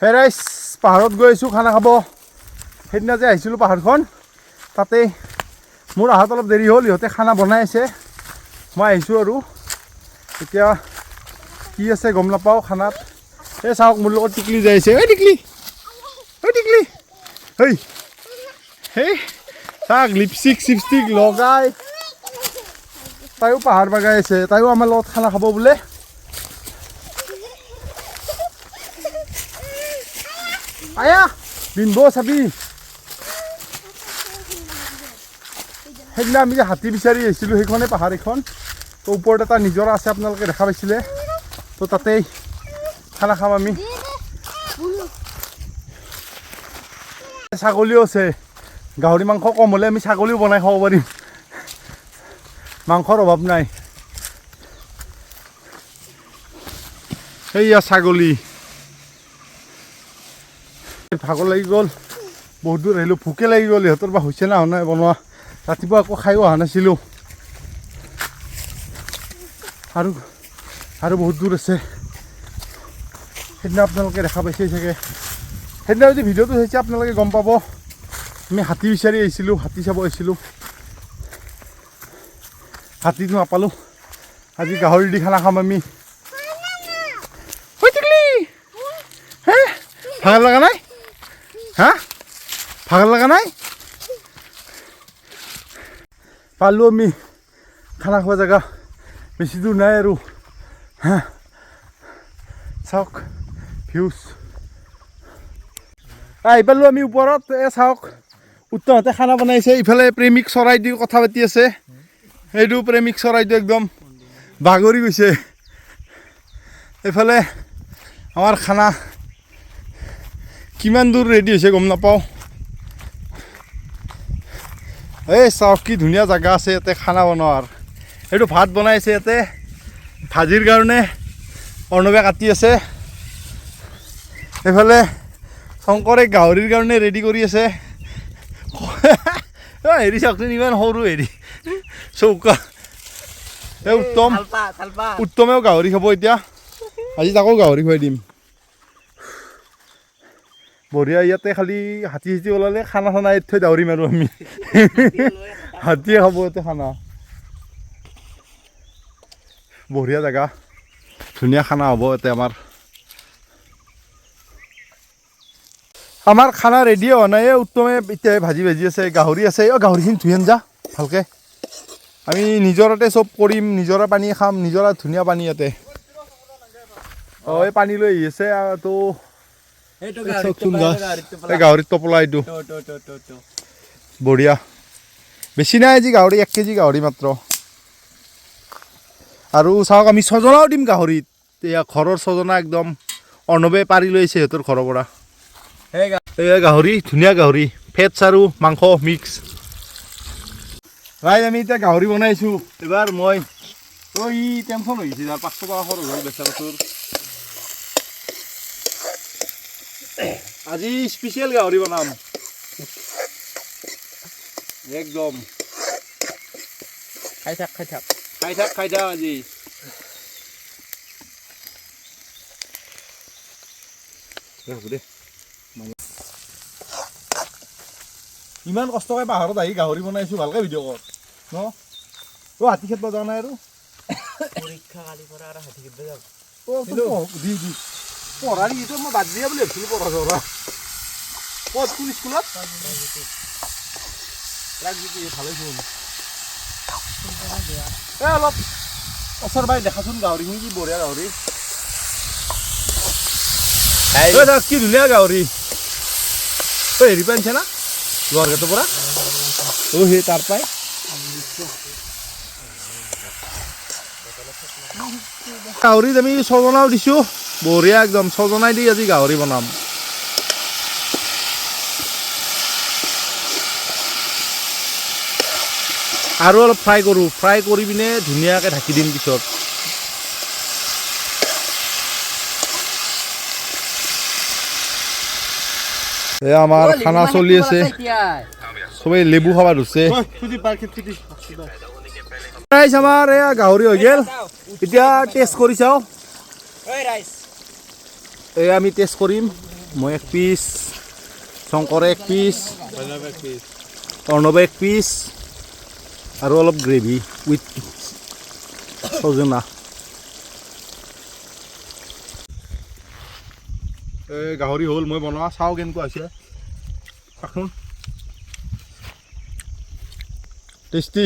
হে ৰাইজ পাহাৰত গৈ আছোঁ খানা খাব সেইদিনা যে আহিছিলোঁ পাহাৰখন তাতে মোৰ অহাত অলপ দেৰি হ'ল ইহঁতে খানা বনাই আছে মই আহিছোঁ আৰু এতিয়া কি আছে গম নাপাওঁ খানাত এই চাওক মোৰ লগত টিকলি যাই আছে ঐ টিকলি হেই চাওক লিপষ্টিক চিপষ্টিক লগাই তাইও পাহাৰ বগাই আছে তাইও আমাৰ লগত খানা খাব বোলে আয়া বিনব চাবি সেইদিনা আমি যে হাতী বিচাৰি আহিছিলোঁ সেইখনে পাহাৰ এখন তো ওপৰত এটা নিজৰা আছে আপোনালোকে দেখা পাইছিলে তো তাতেই খানা খাম আমি ছাগলীও আছে গাহৰি মাংস কম হ'লে আমি ছাগলীও বনাই খাব পাৰিম মাংসৰ অভাৱ নাই সেইয়া ছাগলী ভাগৰ লাগি গ'ল বহুত দূৰ আহিলোঁ ভোকে লাগি গ'ল ইহঁতৰ বা হৈছে না নাই বনোৱা ৰাতিপুৱা আকৌ খায়ো অহা নাছিলোঁ আৰু বহুত দূৰ আছে সেইদিনা আপোনালোকে দেখা পাইছে চাগে সেইদিনা যদি ভিডিঅ'টো চাইছে আপোনালোকে গম পাব আমি হাতী বিচাৰি আহিছিলোঁ হাতী চাব আহিছিলোঁ হাতীটো নাপালোঁ আজি গাহৰি দি খানা খাম আমি হে ভাগৰ লগা নাই হা ভাগৰ লগা নাই পালোঁ আমি খানা খোৱা জেগা বেছি দূৰ নাই আৰু হা চাওক ভিউজ আহি পালোঁ আমি ওপৰত এই চাওক উত্তৰহঁতে খানা বনাইছে ইফালে প্ৰেমিক চৰাইটো কথা পাতি আছে সেইটো প্ৰেমিক চৰাইটো একদম বাগৰি গৈছে এইফালে আমাৰ খানা কিমান দূৰ ৰেডি হৈছে গম নাপাওঁ এই চাওক কি ধুনীয়া জেগা আছে ইয়াতে খানা বনোৱাৰ এইটো ভাত বনাইছে ইয়াতে ভাজিৰ কাৰণে অৰ্ণৱে কাটি আছে এইফালে শংকৰে গাহৰিৰ কাৰণে ৰেডি কৰি আছে হেৰি চাওকচোন ইমান সৰু হেৰি চৌকা এই উত্তমেও গাহৰি খাব এতিয়া আজি তাকো গাহৰি খুৱাই দিম বঢ়িয়া ইয়াতে খালি হাতী চাতী ওলালে খানা চানা ইয়াত থৈ দাউৰিম আৰু আমি হাতীয়ে খাব ইয়াতে খানা বঢ়িয়া জেগা ধুনীয়া খানা হ'ব ইয়াতে আমাৰ খানা ৰেডি হোৱা নাই উত্তমে এতিয়া ভাজি আছে গাহৰি আছে গাহৰিখিনি ধুই আন যা ভালকৈ আমি নিজৰাতে চব কৰিম নিজৰা পানী খাম নিজৰা ধুনীয়া পানী ইয়াতে এই পানী লৈ আহি আছে তো গাহৰিত টোপোলা এইটো বঢ়িয়া বেছি নাই আজি গাহৰি 1 কেজি গাহৰি মাত্ৰ আৰু চাওক আমি ছজনাও দিম গাহৰিত এয়া ঘৰৰ ছজনা একদম অৰ্ণৱে পাৰি লৈছে সিহঁতৰ ঘৰৰ পৰা এয়া গাহৰি ধুনীয়া গাহৰি ফেটছ আৰু মাংস মিক্স ৰাইজ আমি এতিয়া গাহৰি বনাইছোঁ এবাৰ মই ই টেনশ্যন হৈ গৈছে 500 টকা খৰচ হ'ল বেচাৰটোৰ আজি স্পেচিয়েল গাহৰি বনাম একদম খাই থাক আজি ইমান কষ্টকৈ পাহাৰত আহি গাহৰি বনাইছোঁ ভালকৈ ভিডিঅ' কৰ ন হাতী খেদব যোৱা নাই আৰু পৰীক্ষা কালিৰ পৰা আৰু হাতী খেদব যাব পঢ়া নেকি মই বাদ দিয়া বুলি ভাবিছিলোঁ পঢ়া চঢ়া ক'ত কোন স্কুলত ৰাজনীতি ভালেই চোন এই অলপ ওচৰ বাই দেখাচোন গাহৰিখিনি কি বঢ়িয়া গাহৰি কি ধুনীয়া গাহৰি হেৰি পাইছে না লোৱাৰগেটৰ পৰা সেই তাৰ পাই গাহৰিত আমি ছজনাও দিছোঁ বঢ়িয়া একদম ছজনাই দি আজি গাহৰি বনাম আৰু অলপ ফ্ৰাই কৰি পিনে ধুনীয়াকৈ ঢাকি দিম পিছত আমাৰ খানা চলি আছে সবেই লেবু খাব ধৰিছে আমাৰ এয়া গাহৰি হৈ গ'ল এতিয়া টেষ্ট কৰি চাওঁ এয়া আমি টেষ্ট কৰিম মই 1 পিচ, শংকৰে 1 পিচ, অৰ্ণৱে 1 পিচ আৰু অলপ গ্ৰেভি উইথ সজনা। এই গাহৰি হ'ল মই বনোৱা, চাওঁ কেনেকুৱা হৈছে চাচোন। টেষ্টি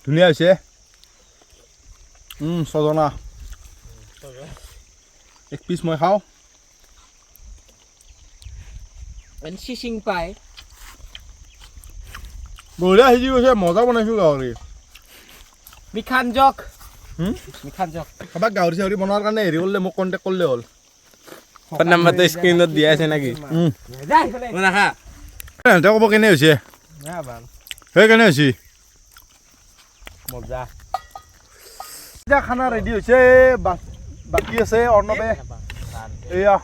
ধুনীয়া হৈছে। সজনা 1 পিচ মই খাওঁ। বঢ়িয়া সিজি গৈছে, মজা বনাইছোঁ গাহৰি। মিখানজক কাৰোবাক গাহৰি চাহৰি বনোৱাৰ কাৰণে হেৰি কৰিলে মোক কণ্টেক্ট কৰিলে হ'ল। নাম্বাৰটো স্ক্ৰীনত দিয়া আছে নেকি? সিহঁতে ক'ব কেনে হৈছে, সেই কেনে হৈছে মজা। এতিয়া খানা ৰেডি হৈছে, বাকী আছে অৰ্ণৱে। এয়া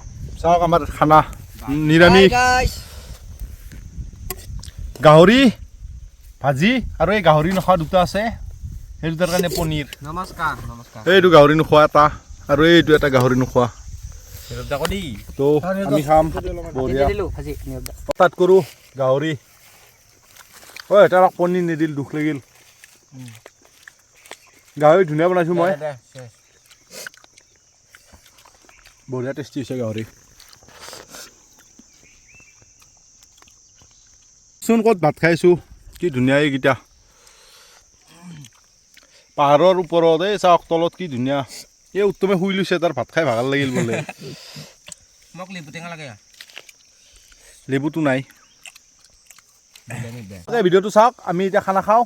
চাওক আমাৰ খানা নিৰামিষ, গাহৰি ভাজি আৰু এই গাহৰি নোখোৱা দুটা আছে, সেই দুটাৰ কাৰণে পনীৰ। নমস্কাৰ। এইটো গাহৰি নোখোৱা এটা আৰু এইটো এটা গাহৰি নোখোৱা। তো আমি খাম বঢ়িয়া। ষ্টাৰ্ট কৰোঁ গাহৰি। ঐ এটা পনীৰ নিদিল, দুখ লাগিল। গাহৰি ধুনীয়া বনাইছোঁ মই, বঢ়িয়া টেষ্টি হৈছে গাহৰি। চোন ক'ত ভাত খাইছোঁ, কি ধুনীয়া এইকেইটা পাহাৰৰ ওপৰত। এই চাওক তলত কি ধুনীয়া। এই উত্তমে শুই লৈছে, তাৰ ভাত খাই ভাল লাগিল বোলে। মোক লেবু টেঙা লাগে। লেবুটো নাই। ভিডিঅ'টো চাওক, আমি এতিয়া খানা খাওঁ।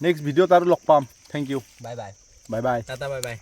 নেক্সট ভিডিঅ'ত আৰু লগ পাম। Thank you, bye bye. Bye bye. Tata bye by.